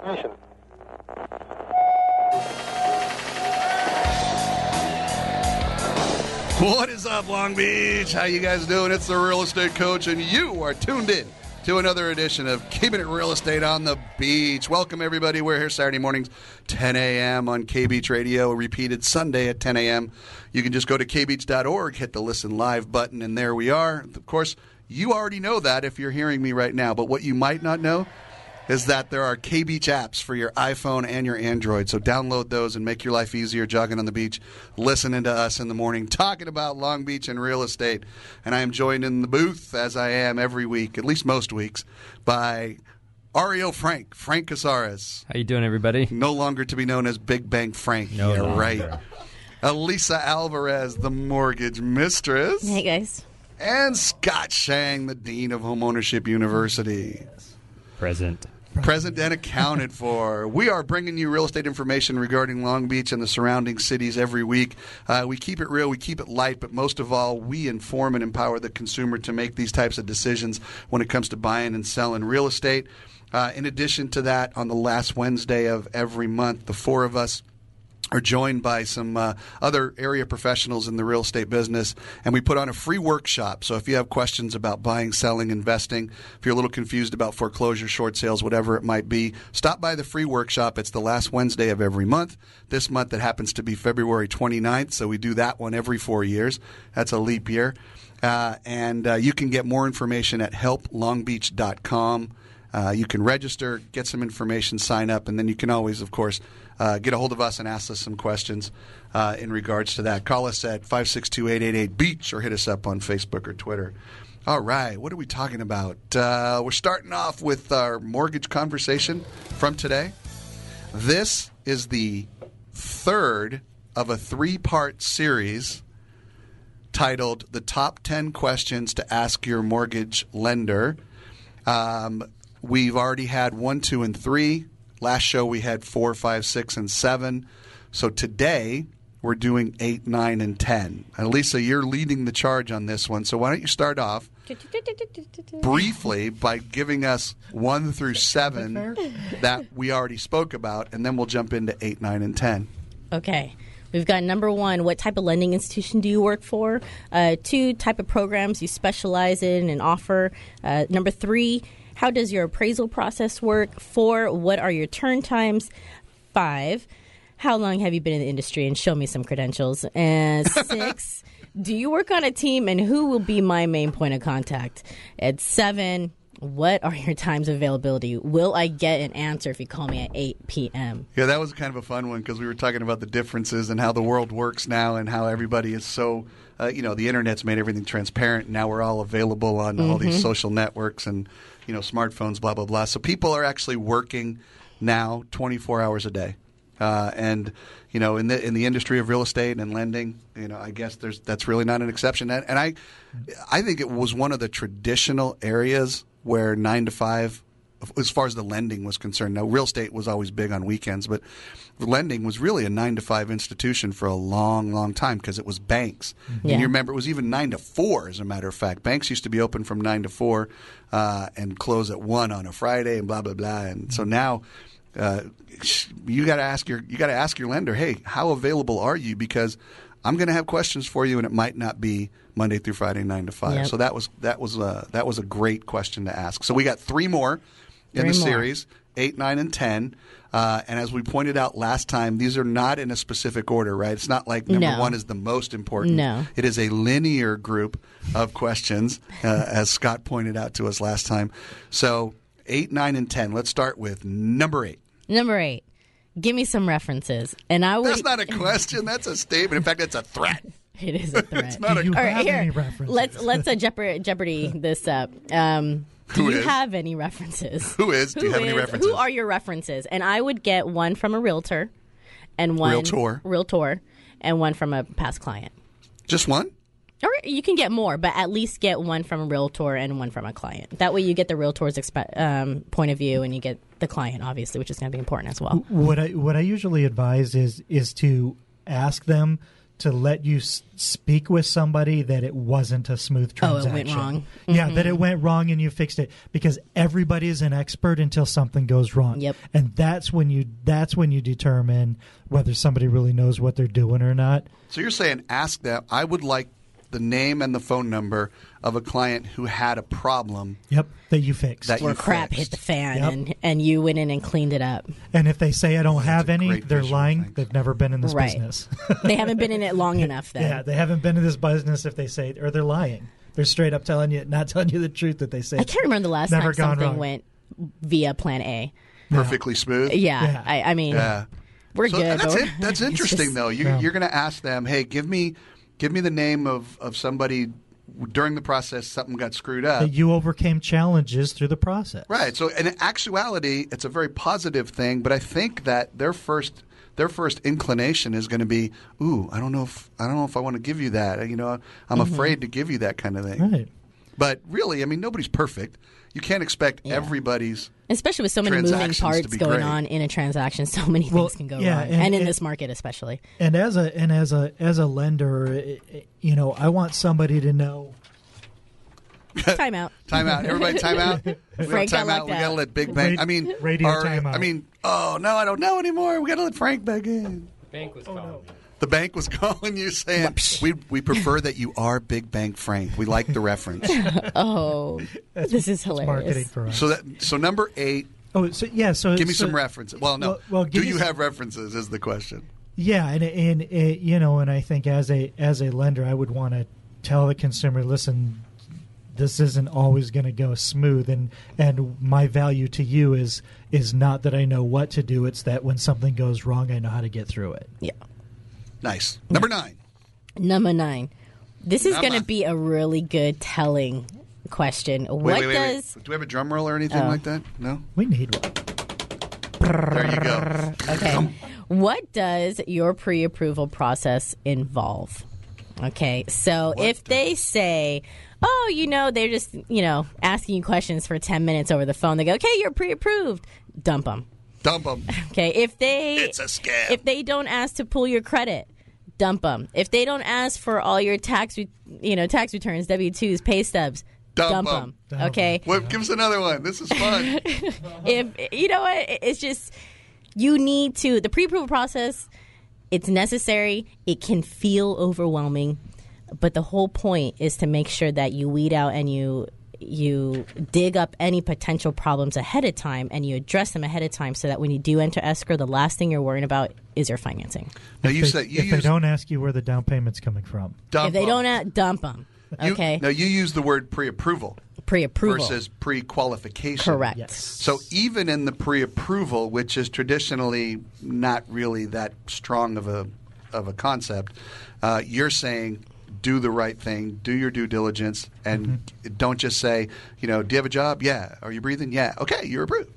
Ignition. What is up, Long Beach? How you guys doing? It's the Real Estate Coach, and you are tuned in to another edition of Keeping It Real Estate on the Beach. Welcome, everybody. We're here Saturday mornings, 10 a.m. on K-Beach Radio, repeated Sunday at 10 a.m. You can just go to kbeach.org, hit the Listen Live button, and there we are. Of course, you already know that if you're hearing me right now, but what you might not know is that there are K-Beach apps for your iPhone and your Android. So download those and make your life easier jogging on the beach, listening to us in the morning, talking about Long Beach and real estate. And I am joined in the booth, as I am every week, at least most weeks, by Ariel Frank Casares. How you doing, everybody? No longer to be known as Big Bank Frank. No yeah, longer. Right. Elisa Alvarez, the mortgage mistress. Hey, guys. And Scott Shang, the Dean of Homeownership University. Present and accounted for. We are bringing you real estate information regarding Long Beach and the surrounding cities every week. We keep it real, we keep it light, but most of all, we inform and empower the consumer to make these types of decisions when it comes to buying and selling real estate. In addition to that, on the last Wednesday of every month, the four of us are joined by some other area professionals in the real estate business, and we put on a free workshop. So if you have questions about buying, selling, investing, if you're a little confused about foreclosure, short sales, whatever it might be, stop by the free workshop. It's the last Wednesday of every month. This month it happens to be February 29th, so we do that one every 4 years. That's a leap year. And you can get more information at helplongbeach.com. You can register, get some information, sign up, and then you can always, of course, get a hold of us and ask us some questions in regards to that. Call us at 562-888-BEACH or hit us up on Facebook or Twitter. All right, what are we talking about? We're starting off with our mortgage conversation from today. This is the third of a three-part series titled The Top 10 Questions to Ask Your Mortgage Lender. We've already had 1, 2, and 3. Last show we had 4, 5, 6, and 7. So today we're doing 8, 9, and 10. And Lisa, you're leading the charge on this one. So why don't you start off briefly by giving us 1 through 7 that we already spoke about, and then we'll jump into 8, 9, and 10. Okay. We've got number 1, what type of lending institution do you work for? 2, type of programs you specialize in and offer. Number 3, how does your appraisal process work? 4, what are your turn times? 5, how long have you been in the industry? And show me some credentials. And 6, do you work on a team? And who will be my main point of contact? At 7, what are your times of availability? Will I get an answer if you call me at 8 p.m.? Yeah, that was kind of a fun one because we were talking about the differences and how the world works now and how everybody is so, the Internet's made everything transparent. Now we're all available on all these social networks and, smartphones, blah, blah, blah. So people are actually working now 24 hours a day. And in the industry of real estate and lending, I guess that's really not an exception. And I think it was one of the traditional areas where 9 to 5, as far as the lending was concerned. Now, real estate was always big on weekends, but lending was really a 9 to 5 institution for a long, long time because it was banks. Mm-hmm. And you remember it was even 9 to 4, as a matter of fact. Banks used to be open from 9 to 4 and close at 1 on a Friday and blah, blah, blah. And so now you got to ask your lender, hey, how available are you? Because I'm going to have questions for you, and it might not be Monday through Friday, 9 to 5. Yep. So that was a great question to ask. So we got 3 more in the series, 8, 9, and 10. And as we pointed out last time, these are not in a specific order, right? It's not like number 1 is the most important. No. It is a linear group of questions, as Scott pointed out to us last time. So 8, 9, and 10. Let's start with number 8. Number 8. Give me some references. And I would. That's not a question. That's a statement. In fact, that's a threat. It is a threat. It's not Do you a have any references? Let's Jeopardy this up. Do you have any references? Do you have any references? Who are your references? And I would get one from a realtor, and one realtor, and one from a past client. Just one? Or you can get more, but at least get one from a realtor and one from a client. That way you get the realtor's point of view and you get the client, obviously, which is going to be important as well. What I usually advise is to ask them to let you speak with somebody that it wasn't a smooth transaction. Oh, it went wrong. Yeah, that it went wrong and you fixed it, because everybody is an expert until something goes wrong. Yep. And that's when you determine whether somebody really knows what they're doing or not. So you're saying ask them. I would like the name and the phone number of a client who had a problem. Yep, that you fixed. That Where you crap fixed. hit the fan and you went in and cleaned it up. And if they say I don't have a any, great they're visual, lying. thanks. They've never been in this Right. business. They haven't been in it long enough then. Yeah, they haven't been in this business if they say, or they're lying. They're straight up not telling you the truth that they say. I can't remember the last Never time gone something wrong. went via plan A. Perfectly smooth. Yeah. I mean, Yeah. we're So good. that's but it. That's it's interesting, just- though. You're going to ask them, hey, give me the name of somebody during the process something got screwed up. That you overcame challenges through the process. Right. So in actuality, it's a very positive thing, but I think that their first inclination is going to be, ooh, I don't know if I want to give you that. You know, I'm afraid to give you that kind of thing. Right. But really, I mean, nobody's perfect. You can't expect everybody's. Especially with so many moving transactions to parts be going great. on in a transaction, so many Well, things can go yeah, wrong, and and in this market especially. And as a lender, you know, I want somebody to know. Time out. Time out. Everybody time out. We have Frank, time I out. like We that. got to let Big Bang. I mean, Radio timeout. I mean, oh, no, I don't know anymore. We got to let Frank back in. Bank was calling me. The bank was calling you saying, we prefer that you are Big Bank Frank. We like the reference. Oh, this is Marketing hilarious. for us. So number 8, Oh, so yeah. So give me so- some references. Well, no. well, Do give me you some- have references is the question. Yeah, and you know, and I think as a lender, I would want to tell the consumer, listen, this isn't always going to go smooth, and my value to you is not that I know what to do; it's that when something goes wrong, I know how to get through it. Yeah. Nice. Number 9. Number 9. This is Number- going to be a really good telling question. Wait. does Do we have a drum roll or anything like that? No? We need one. There you go. Okay. What does your pre-approval process involve? Okay, so if they say, oh, you know, they're just, you know, asking you questions for 10 minutes over the phone, they go, okay, you're pre-approved. Dump them. Dump them. Okay, It's a scam. if they don't ask to pull your credit, dump them. If they don't ask for all your tax returns, W-2s, pay stubs, Dump them. 'em. Okay. What, give us another one. This is fun. If you know what, it's just you need to the pre-approval process. It's necessary. It can feel overwhelming, but the whole point is to make sure that you weed out and you dig up any potential problems ahead of time and you address them ahead of time, so that when you do enter escrow, the last thing you're worrying about is your financing. Now you If said they use don't ask you where the down payment's coming from, dump If they 'em. don't dump them, okay. Now you use the word pre-approval Pre-approval, versus pre-qualification. correct. yes. So even in the pre-approval, which is traditionally not really that strong of a concept, you're saying do the right thing, do your due diligence, and don't just say, you know, do you have a job? Yeah. Are you breathing? Yeah. Okay, you're approved.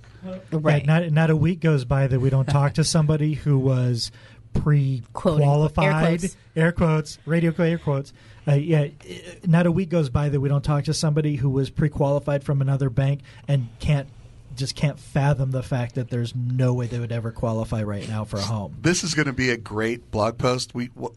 Right. Not a week goes by that we don't talk to somebody who was pre-qualified, Air radio air quotes. Not a week goes by that we don't talk to somebody who was pre-qualified from another bank and can't fathom the fact that there's no way they would ever qualify right now for a home. This is going to be a great blog post.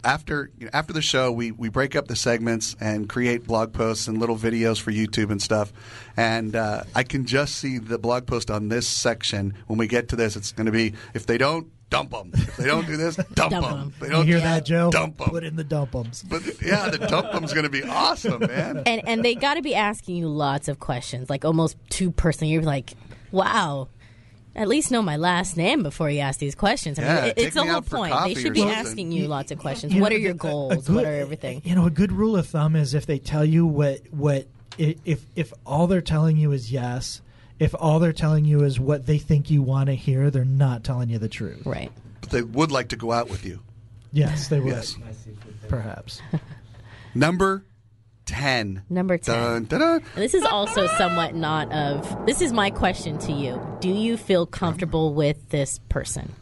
After the show, we break up the segments and create blog posts and little videos for YouTube and stuff. And I can just see the blog post on this section. When we get to this, it's going to be, if they don't, dump them. If they don't do this, dump Dump them. 'em. They You don't hear do that, Joe? Dump them. Put in the dumpums. But yeah, the dump them's going to be awesome, man. And they got to be asking you lots of questions, like almost too personal. You're like, wow, at least know my last name before you ask these questions. I mean, Yeah, it's take the me whole out for point. coffee They or should be something. asking you lots of questions. You What know, are your a goals? good- What are everything? You know, a good rule of thumb is if they tell you what if all they're telling you is yes, if all they're telling you is what they think you want to hear, they're not telling you the truth. Right. But they would like to go out with you. Yes, they would. Yes. Perhaps. Number 10. Number 10. Dun, dun, dun. And this is also somewhat not of. This is my question to you. Do you feel comfortable with this person?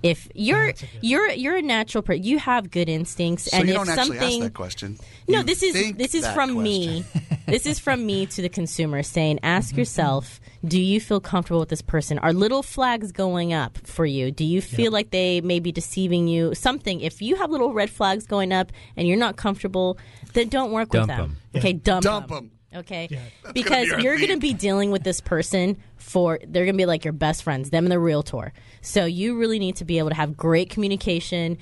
If you're a natural person, you have good instincts, So and you if don't actually something ask that question. no, You this is think that from question. me. This is from me to the consumer saying, ask yourself, do you feel comfortable with this person? Are little flags going up for you? Do you feel like they may be deceiving you? Something. If you have little red flags going up and you're not comfortable, then don't work with Dump them. 'em. Okay, dump Dump them. them. Okay, That's because gonna be our you're going to theme. be dealing with this person they're going to be like your best friends, them and the realtor. So you really need to be able to have great communication,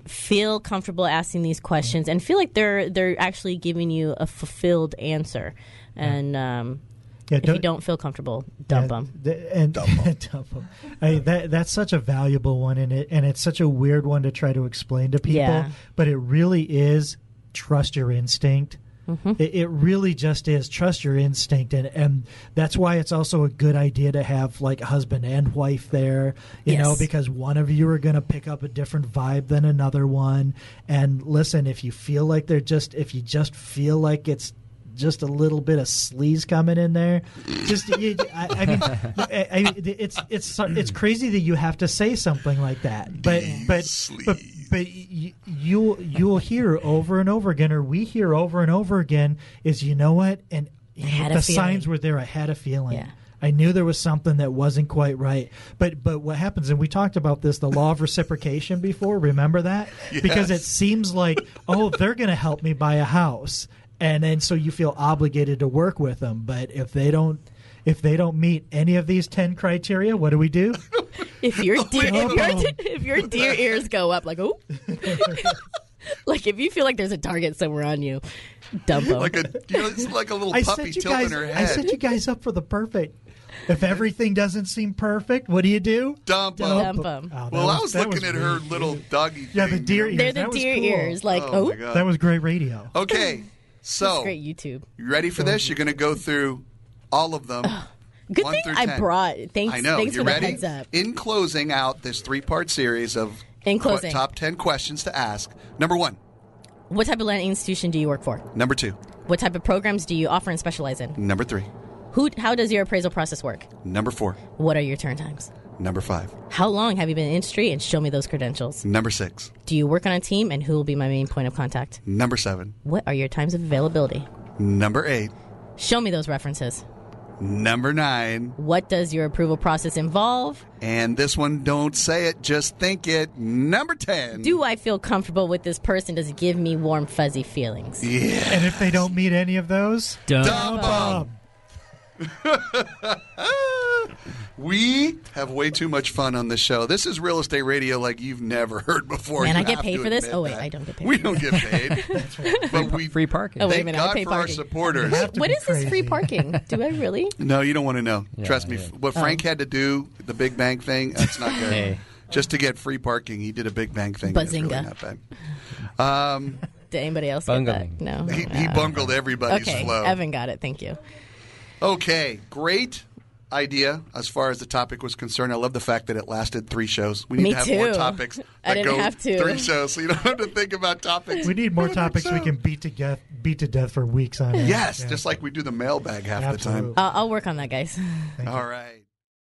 feel comfortable asking these questions, and feel like they're actually giving you a fulfilled answer. And if you don't feel comfortable, dump them. Dump them. That's such a valuable one, and it's such a weird one to try to explain to people. Yeah. But it really is trust your instinct. It really just is trust your instinct, and that's why it's also a good idea to have like a husband and wife there, you know, because one of you are going to pick up a different vibe than another one. And listen, if you feel like if you just feel like it's just a little bit of sleaze coming in there, it's crazy that you have to say something like that, but you'll hear over and over again, or we hear over and over again, is you know what, and the signs were there. I had a feeling. Yeah. I knew there was something that wasn't quite right. But what happens, and we talked about this, the law of reciprocation before, remember that? Yes. Because it seems like, oh, they're going to help me buy a house. And then so you feel obligated to work with them. But if they don't meet any of these 10 criteria, what do we do? If your deer ears go up, like, oh. Like if you feel like there's a target somewhere on you, dump them. It's like a little puppy tilting her head. I set you guys up for the perfect. If everything doesn't seem perfect, what do? Dump Dump them. them. Oh, Well, I was looking at her really little cute. doggy Yeah, thing. the deer ears. They're the That was deer cool. ears. Like, Oh, oh, my God. That was great radio. Okay, so great YouTube. you ready for this? You're going to go through all of them. Good 1 thing through I 10. brought. Thanks. I know. Thanks You for ready? the heads up. In closing out this 3-part series of In closing. top 10 questions to ask. Number 1. What type of lending institution do you work for? Number 2. What type of programs do you offer and specialize in? Number 3. How does your appraisal process work? Number 4. What are your turn times? Number 5. How long have you been in the industry, and show me those credentials? Number 6. Do you work on a team, and who will be my main point of contact? Number 7. What are your times of availability? Number 8. Show me those references. Number 9. What does your approval process involve? And this one, don't say it, just think it. Number 10. Do I feel comfortable with this person? Does it give me warm, fuzzy feelings? Yeah. And if they don't meet any of those, Dump 'em. um, We have way too much fun on this show. This is real estate radio like you've never heard before. Man, You I get have paid to for this? admit Oh, wait, that. I don't get paid We for don't get paid. But we Free parking. Oh, wait a thank minute, I God pay for our parking. supporters. You have to What be is this free crazy. parking? Do I really? No, you don't want to know. Trust me. yeah. What Frank had to do, the Big Bang thing, that's not good. Hey. Just to get free parking, he did a Big Bang thing. That's really Bazinga. not bad. Did anybody else Bungling. get that? No. He bungled everybody's Okay, flow. Evan got it. Thank you. Okay, great idea as far as the topic was concerned. I love the fact that it lasted 3 shows. We need Me to have more too. topics that I didn't go have to. 3 shows, so you don't have to think about topics. we need more for the next topics we show. can beat to death for weeks on end. Yes, Yeah. just like we do the mailbag half the Absolutely. time. I'll work on that, guys. All right.